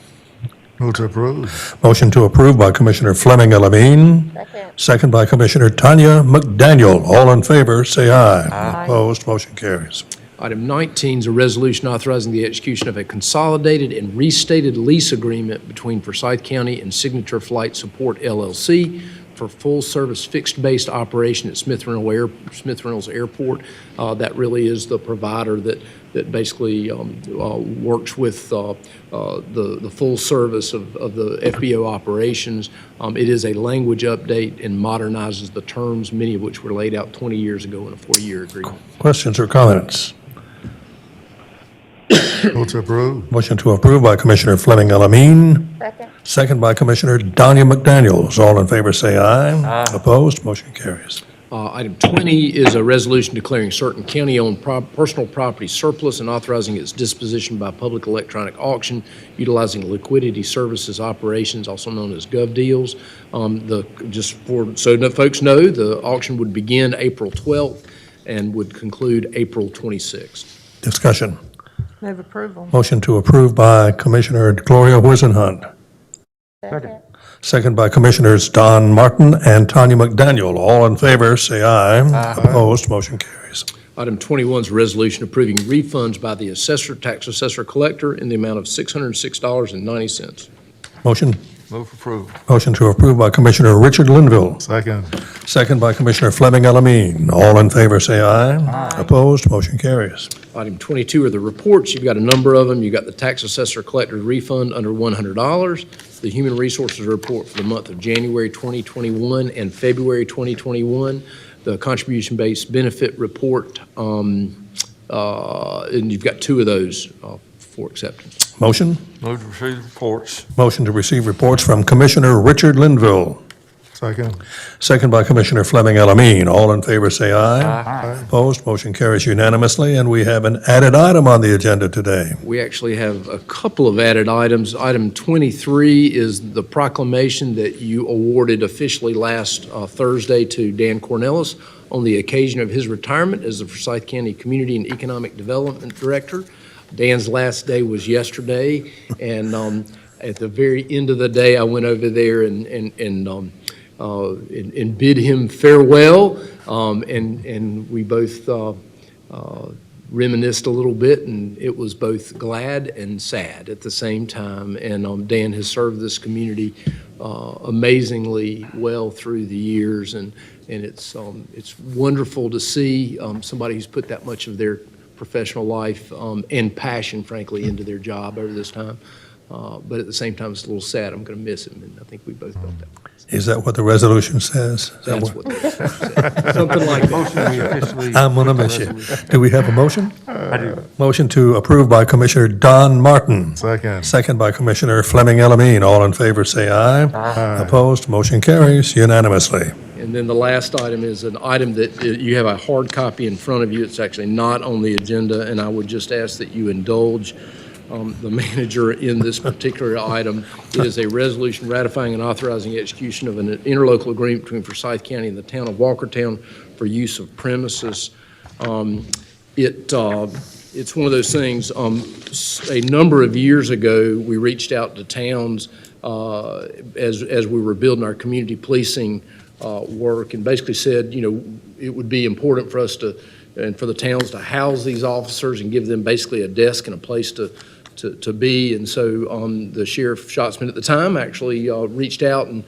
Move to approve. Motion to approve by Commissioner Fleming Elamine. Second. Second by Commissioner Tanya McDaniel. All in favor, say aye. Aye. Opposed, motion carries. Item 19 is a resolution authorizing the execution of a consolidated and restated lease agreement between Forsyth County and Signature Flight Support LLC for full-service fixed-based operation at Smith Reynolds Airport. That really is the provider that basically works with the full service of the FBO operations. It is a language update and modernizes the terms, many of which were laid out 20 years ago in a 4-year agreement. Questions or comments? Move to approve. Motion to approve by Commissioner Fleming Elamine. Second. Second by Commissioner Tanya McDaniel. All in favor, say aye. Aye. Opposed, motion carries. Item 20 is a resolution declaring certain county-owned personal property surplus and authorizing its disposition by public electronic auction utilizing liquidity services operations, also known as GovDeals. So that folks know, the auction would begin April 12th and would conclude April 26th. Discussion. Move approval. Motion to approve by Commissioner Gloria Wizenhunt. Second. Second by Commissioners Don Martin and Tanya McDaniel. All in favor, say aye. Aye. Opposed, motion carries. Item 21 is a resolution approving refunds by the tax assessor collector in the amount of $606.90. Motion. Move for approval. Motion to approve by Commissioner Richard Linville. Second. Second by Commissioner Fleming Elamine. All in favor, say aye. Aye. Opposed, motion carries. Item 22 are the reports. You've got a number of them. You've got the tax assessor collector refund under $100, the human resources report for the month of January 2021 and February 2021, the contribution-based benefit report, and you've got two of those for acceptance. Motion? Move to receive reports. Motion to receive reports from Commissioner Richard Linville. Second. Second by Commissioner Fleming Elamine. All in favor, say aye. Aye. Opposed, motion carries unanimously, and we have an added item on the agenda today. We actually have a couple of added items. Item 23 is the proclamation that you awarded officially last Thursday to Dan Cornelis on the occasion of his retirement as the Forsyth County Community and Economic Development Director. Dan's last day was yesterday, and at the very end of the day, I went over there and bid him farewell, and we both reminisced a little bit, and it was both glad and sad at the same time. And Dan has served this community amazingly well through the years, and it's wonderful to see somebody who's put that much of their professional life and passion, frankly, into their job over this time. But at the same time, it's a little sad. I'm going to miss him, and I think we both felt that. Is that what the resolution says? That's what the resolution says. Something like that. I'm going to miss you. Do we have a motion? I do. Motion to approve by Commissioner Don Martin. Second. Second by Commissioner Fleming Elamine. All in favor, say aye. Aye. Opposed, motion carries unanimously. And then the last item is an item that you have a hard copy in front of you. It's actually not on the agenda, and I would just ask that you indulge the manager in this particular item. It is a resolution ratifying and authorizing execution of an interlocal agreement between Forsyth County and the town of Walkertown for use of premises. It's one of those things, a number of years ago, we reached out to towns as we were building our community policing work, and basically said, it would be important for us and for the towns to house these officers and give them basically a desk and a place to to be. And so the Sheriff Schatzman at the time actually reached out and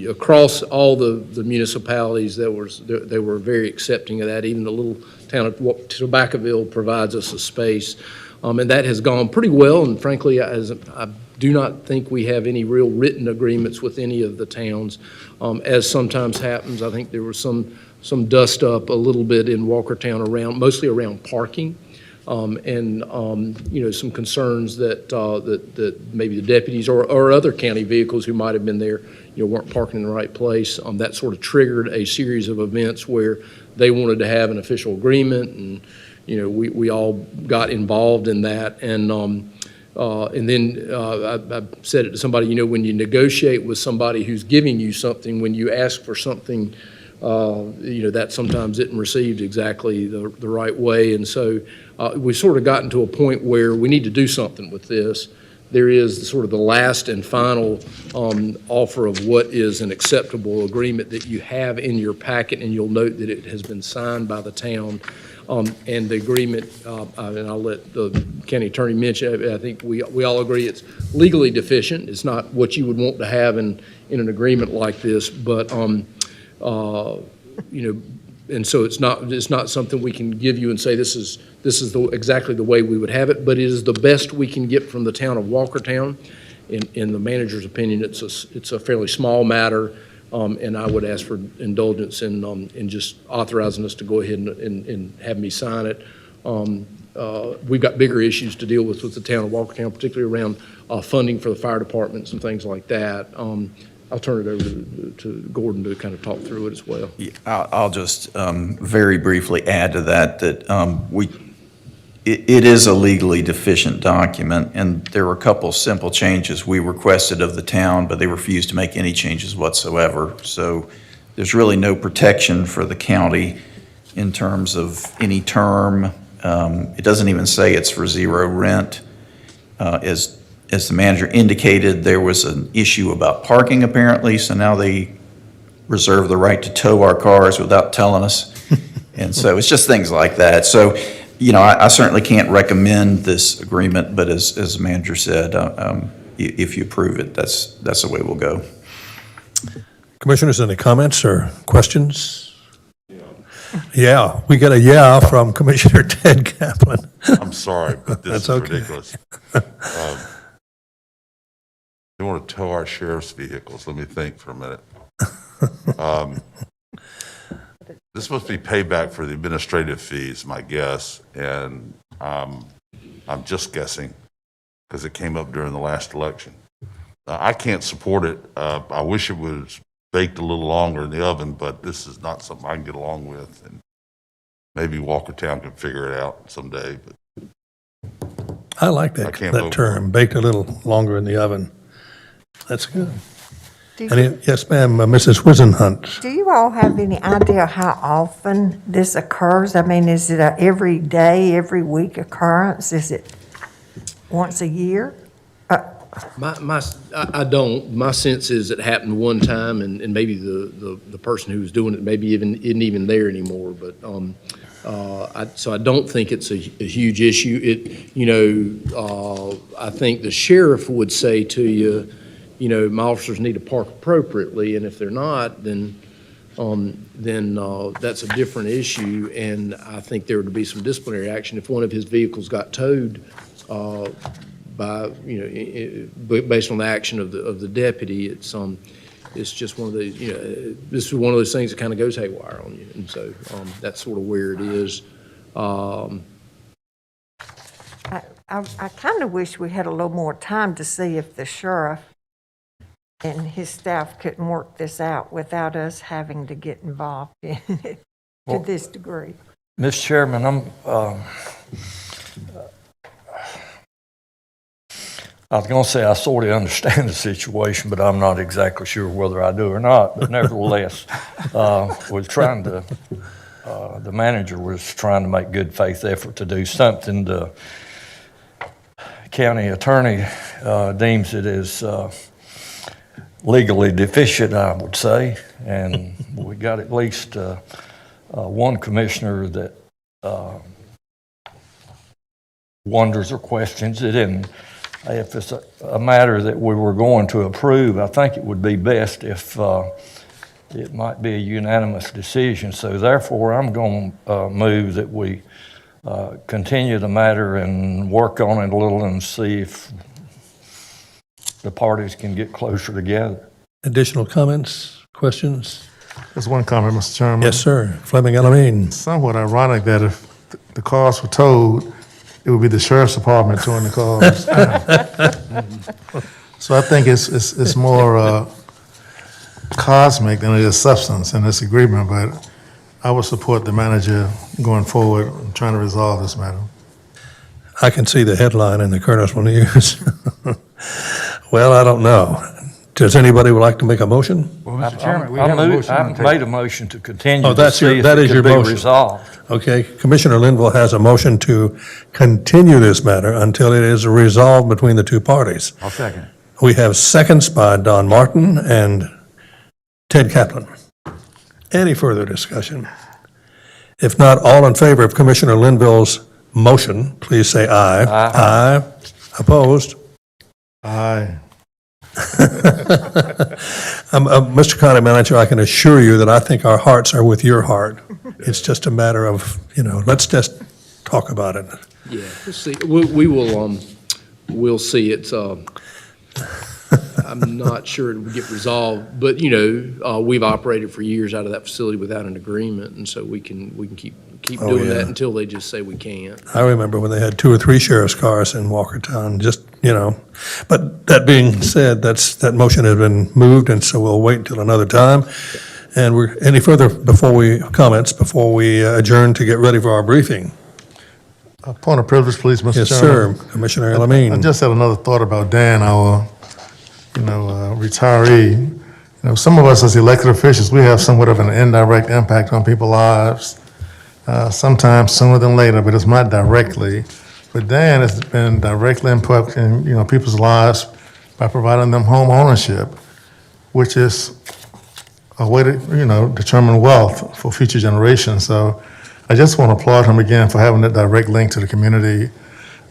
across all the municipalities, they were very accepting of that. Even the little town of Tobaccoville provides us a space. And that has gone pretty well, and frankly, I do not think we have any real written agreements with any of the towns. As sometimes happens, I think there was some dust up a little bit in Walkertown mostly around parking. And some concerns that maybe the deputies or other county vehicles who might have been there, weren't parking in the right place. That sort of triggered a series of events where they wanted to have an official agreement, and we all got involved in that. And then I said it to somebody, when you negotiate with somebody who's giving you something, when you ask for something, that sometimes isn't received exactly the right way. And so we've sort of gotten to a point where we need to do something with this. There is sort of the last and final offer of what is an acceptable agreement that you have in your packet, and you'll note that it has been signed by the town. And the agreement, and I'll let the county attorney mention, I think we all agree it's legally deficient. It's not what you would want to have in an agreement like this, but and so it's not something we can give you and say this is exactly the way we would have it, but it is the best we can get from the town of Walkertown. In the manager's opinion, it's a fairly small matter, and I would ask for indulgence in just authorizing us to go ahead and have me sign it. We've got bigger issues to deal with the town of Walkertown, particularly around funding for the fire departments and things like that. I'll turn it over to Gordon to kind of talk through it as well. Yeah, I'll just very briefly add to that it is a legally deficient document, and there were a couple simple changes we requested of the town, but they refused to make any changes whatsoever. So there's really no protection for the county in terms of any term. It doesn't even say it's for zero rent. As the manager indicated, there was an issue about parking apparently, so now they reserve the right to tow our cars without telling us. And so it's just things like that. So, I certainly can't recommend this agreement, but as the manager said, if you approve it, that's the way we'll go. Commissioners, any comments or questions? Yeah, we got a yeah from Commissioner Ted Kaplan. I'm sorry, but this is okay. ridiculous. They want to tow our sheriff's vehicles. Let me think for a minute. This is supposed to be payback for the administrative fees, my guess, and I'm just guessing because it came up during the last election. I can't support it. I wish it was baked a little longer in the oven, but this is not something I can get along with, and maybe Walkertown can figure it out someday. But I like that term, baked a little longer in the oven. That's good. Yes, ma'am, Mrs. Wisenhunt. Do you all have any idea how often this occurs? I mean, is it a every day, every week occurrence? Is it once a year? I don't. My sense is it happened one time, and maybe the person who was doing it maybe isn't even there anymore. But so I don't think it's a huge issue. I think the sheriff would say to you, my officers need to park appropriately, and if they're not, then that's a different issue, and I think there would be some disciplinary action if one of his vehicles got towed by, based on the action of the deputy. It's just one of those, this is one of those things that kind of goes haywire on you, and so that's sort of where it is. I kind of wish we had a little more time to see if the sheriff and his staff couldn't work this out without us having to get involved in it to this degree. Mr. Chairman, I was going to say I sort of understand the situation, but I'm not exactly sure whether I do or not. But nevertheless, the manager was trying to make good faith effort to do something. The county attorney deems it as legally deficient, I would say, and we got at least one commissioner that wonders or questions it. And if it's a matter that we were going to approve, I think it would be best if it might be a unanimous decision. So therefore, I'm going to move that we continue the matter and work on it a little and see if the parties can get closer together. Additional comments, questions? Just one comment, Mr. Chairman. Yes, sir. Fleming Elamine. Somewhat ironic that if the cars were towed, it would be the sheriff's department towing the cars. So I think it's more cosmic than it is substance in this agreement, but I would support the manager going forward and trying to resolve this matter. I can see the headline in the Kernersville News. Well, I don't know. Does anybody would like to make a motion? Well, Mr. Chairman, we have a motion on the table. I made a motion to continue Oh, to that's see your, if that it is your could be motion. resolved. Okay, Commissioner Linville has a motion to continue this matter until it is resolved between the two parties. I'll second. We have seconds by Don Martin and Ted Kaplan. Any further discussion? If not, all in favor of Commissioner Linville's motion, please say aye. Aye. Aye. Opposed? Aye. Mr. County Manager, I can assure you that I think our hearts are with your heart. It's just a matter of, let's just talk about it. Yeah, we'll see. We will, we'll see. It's, I'm not sure it will get resolved, but, we've operated for years out of that facility without an agreement, and so we can keep Oh, doing yeah. that until they just say we can't. I remember when they had 2 or 3 sheriff's cars in Walkertown, But that being said, that motion has been moved, and so we'll wait until another time. And any further comments before we adjourn to get ready for our briefing? A point of privilege, please, Mr. Yes, Chairman. sir. Commissioner Elamine. I just had another thought about Dan, our, retiree. Some of us as elected officials, we have somewhat of an indirect impact on people's lives. Sometimes sooner than later, but it's not directly. But Dan has been directly impacting, people's lives by providing them home ownership, which is a way to, determine wealth for future generations. So I just want to applaud him again for having that direct link to the community.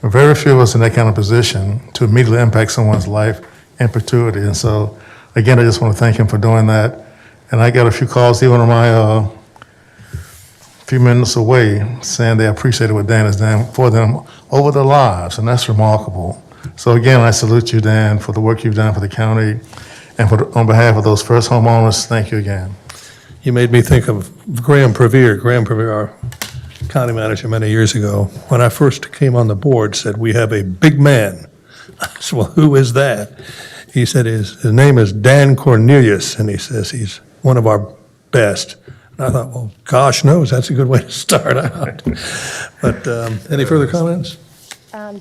Very few of us in that kind of position to immediately impact someone's life in perpetuity. And so, again, I just want to thank him for doing that. And I got a few calls even on my few minutes away saying they appreciated what Dan has done for them over their lives, and that's remarkable. So again, I salute you, Dan, for the work you've done for the county, and on behalf of those first homeowners, thank you again. You made me think of Graham Previer. Graham Previer, our county manager many years ago, when I first came on the board, said, "We have a big man." I said, "Well, who is that?" He said, his name is Dan Cornelius, and he says he's one of our best. And I thought, well, gosh knows, that's a good way to start out. But any further comments?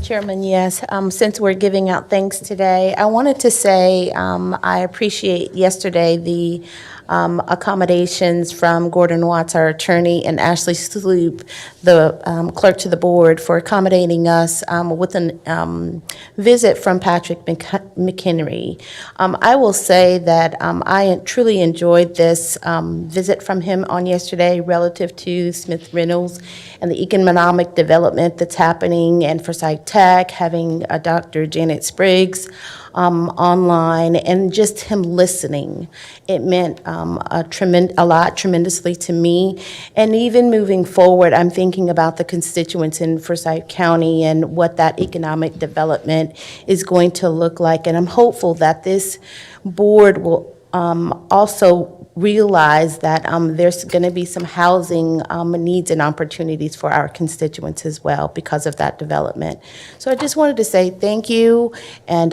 Chairman, yes. Since we're giving out thanks today, I wanted to say I appreciate yesterday the accommodations from Gordon Watts, our attorney, and Ashley Sloop, the clerk to the board, for accommodating us with a visit from Patrick McHenry. I will say that I truly enjoyed this visit from him on yesterday relative to Smith Reynolds and the economic development that's happening, and Forsyth Tech, having Dr. Janet Spriggs online, and just him listening. It meant a lot tremendously to me. And even moving forward, I'm thinking about the constituents in Forsyth County and what that economic development is going to look like. And I'm hopeful that this board will also realize that there's going to be some housing needs and opportunities for our constituents as well because of that development. So I just wanted to say thank you, and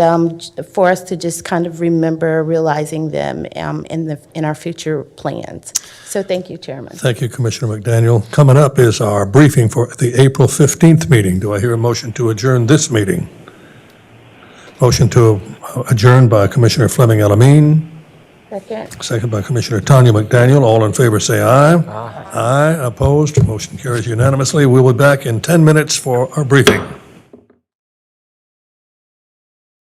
for us to just kind of remember realizing them in our future plans. So thank you, Chairman. Thank you, Commissioner McDaniel. Coming up is our briefing for the April 15th meeting. Do I hear a motion to adjourn this meeting? Motion to adjourn by Commissioner Fleming Elamine. Second. Second by Commissioner Tanya McDaniel. All in favor, say aye. Aye. Aye. Opposed? Motion carries unanimously. We'll be back in 10 minutes for our briefing.